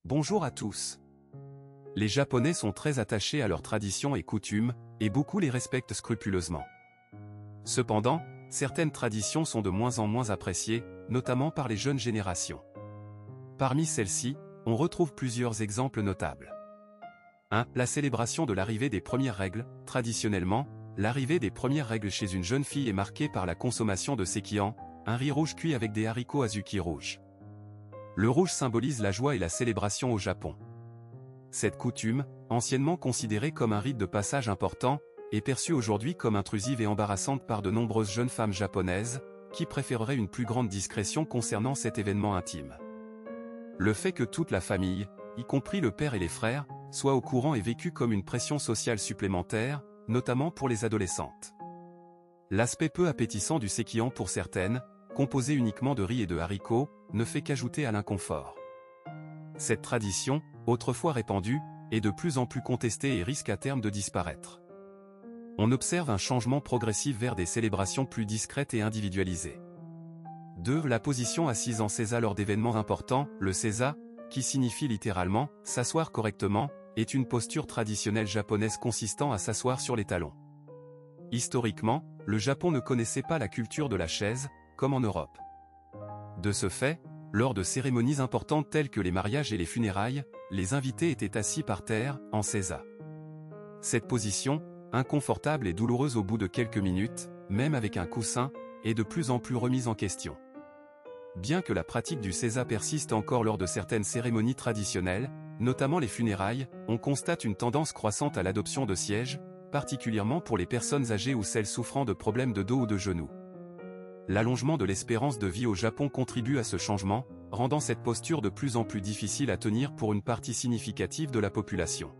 Bonjour à tous. Les Japonais sont très attachés à leurs traditions et coutumes, et beaucoup les respectent scrupuleusement. Cependant, certaines traditions sont de moins en moins appréciées, notamment par les jeunes générations. Parmi celles-ci, on retrouve plusieurs exemples notables. 1. La célébration de l'arrivée des premières règles. Traditionnellement, l'arrivée des premières règles chez une jeune fille est marquée par la consommation de sekihan, un riz rouge cuit avec des haricots azuki rouges. Le rouge symbolise la joie et la célébration au Japon. Cette coutume, anciennement considérée comme un rite de passage important, est perçue aujourd'hui comme intrusive et embarrassante par de nombreuses jeunes femmes japonaises, qui préféreraient une plus grande discrétion concernant cet événement intime. Le fait que toute la famille, y compris le père et les frères, soit au courant est vécu comme une pression sociale supplémentaire, notamment pour les adolescentes. L'aspect peu appétissant du sekihan pour certaines, composé uniquement de riz et de haricots, ne fait qu'ajouter à l'inconfort. Cette tradition, autrefois répandue, est de plus en plus contestée et risque à terme de disparaître. On observe un changement progressif vers des célébrations plus discrètes et individualisées. 2. La position assise en seiza lors d'événements importants. Le seiza, qui signifie littéralement « s'asseoir correctement », est une posture traditionnelle japonaise consistant à s'asseoir sur les talons. Historiquement, le Japon ne connaissait pas la culture de la chaise, comme en Europe. De ce fait, lors de cérémonies importantes telles que les mariages et les funérailles, les invités étaient assis par terre, en seiza. Cette position, inconfortable et douloureuse au bout de quelques minutes, même avec un coussin, est de plus en plus remise en question. Bien que la pratique du seiza persiste encore lors de certaines cérémonies traditionnelles, notamment les funérailles, on constate une tendance croissante à l'adoption de sièges, particulièrement pour les personnes âgées ou celles souffrant de problèmes de dos ou de genoux. L'allongement de l'espérance de vie au Japon contribue à ce changement, rendant cette posture de plus en plus difficile à tenir pour une partie significative de la population.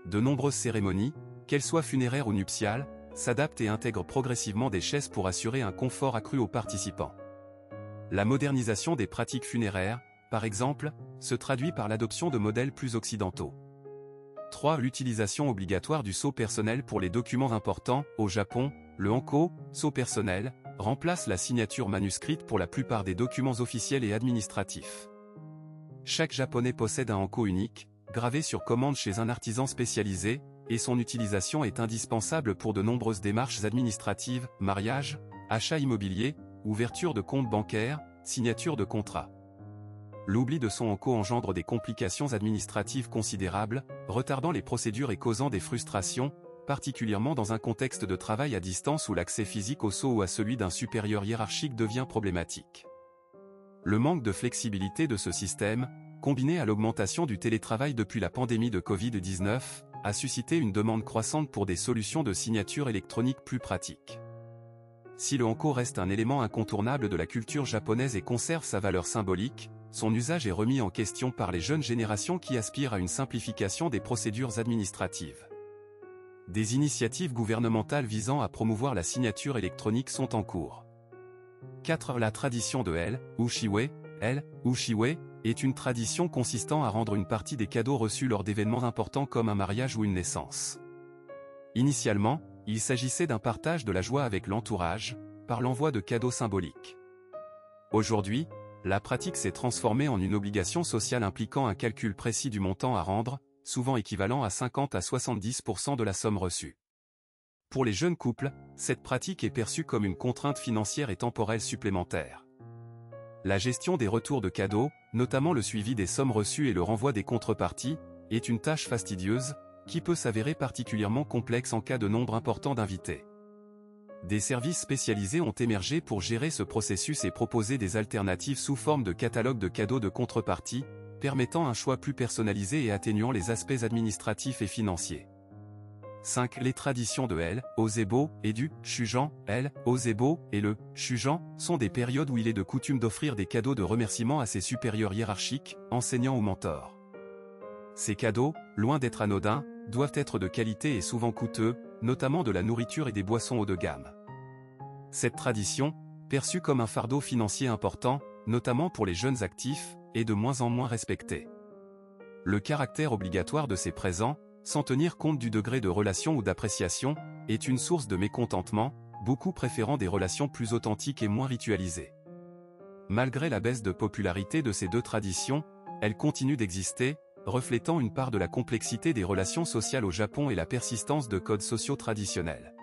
De nombreuses cérémonies, qu'elles soient funéraires ou nuptiales, s'adaptent et intègrent progressivement des chaises pour assurer un confort accru aux participants. La modernisation des pratiques funéraires, par exemple, se traduit par l'adoption de modèles plus occidentaux. 3. L'utilisation obligatoire du sceau personnel pour les documents importants. Au Japon, le hanko, sceau personnel, remplace la signature manuscrite pour la plupart des documents officiels et administratifs. Chaque Japonais possède un hanko unique, gravé sur commande chez un artisan spécialisé, et son utilisation est indispensable pour de nombreuses démarches administratives, mariage, achat immobilier, ouverture de compte bancaire, signature de contrat. L'oubli de son hanko engendre des complications administratives considérables, retardant les procédures et causant des frustrations, particulièrement dans un contexte de travail à distance où l'accès physique au sceau ou à celui d'un supérieur hiérarchique devient problématique. Le manque de flexibilité de ce système, combiné à l'augmentation du télétravail depuis la pandémie de Covid-19, a suscité une demande croissante pour des solutions de signature électronique plus pratiques. Si le hanko reste un élément incontournable de la culture japonaise et conserve sa valeur symbolique, son usage est remis en question par les jeunes générations qui aspirent à une simplification des procédures administratives. Des initiatives gouvernementales visant à promouvoir la signature électronique sont en cours. 4. La tradition de Ushiwe. Ushiwe est une tradition consistant à rendre une partie des cadeaux reçus lors d'événements importants comme un mariage ou une naissance. Initialement, il s'agissait d'un partage de la joie avec l'entourage, par l'envoi de cadeaux symboliques. Aujourd'hui, la pratique s'est transformée en une obligation sociale impliquant un calcul précis du montant à rendre, souvent équivalent à 50 à 70% de la somme reçue. Pour les jeunes couples, cette pratique est perçue comme une contrainte financière et temporelle supplémentaire. La gestion des retours de cadeaux, notamment le suivi des sommes reçues et le renvoi des contreparties, est une tâche fastidieuse, qui peut s'avérer particulièrement complexe en cas de nombre important d'invités. Des services spécialisés ont émergé pour gérer ce processus et proposer des alternatives sous forme de catalogue de cadeaux de contrepartie, permettant un choix plus personnalisé et atténuant les aspects administratifs et financiers. 5. Les traditions de Ozebo et du Shujan. Ozebo et le Shujan sont des périodes où il est de coutume d'offrir des cadeaux de remerciement à ses supérieurs hiérarchiques, enseignants ou mentors. Ces cadeaux, loin d'être anodins, doivent être de qualité et souvent coûteux, notamment de la nourriture et des boissons haut de gamme. Cette tradition, perçue comme un fardeau financier important, notamment pour les jeunes actifs, est de moins en moins respectée. Le caractère obligatoire de ces présents, sans tenir compte du degré de relation ou d'appréciation, est une source de mécontentement, beaucoup préférant des relations plus authentiques et moins ritualisées. Malgré la baisse de popularité de ces deux traditions, elles continuent d'exister, reflétant une part de la complexité des relations sociales au Japon et la persistance de codes sociaux traditionnels.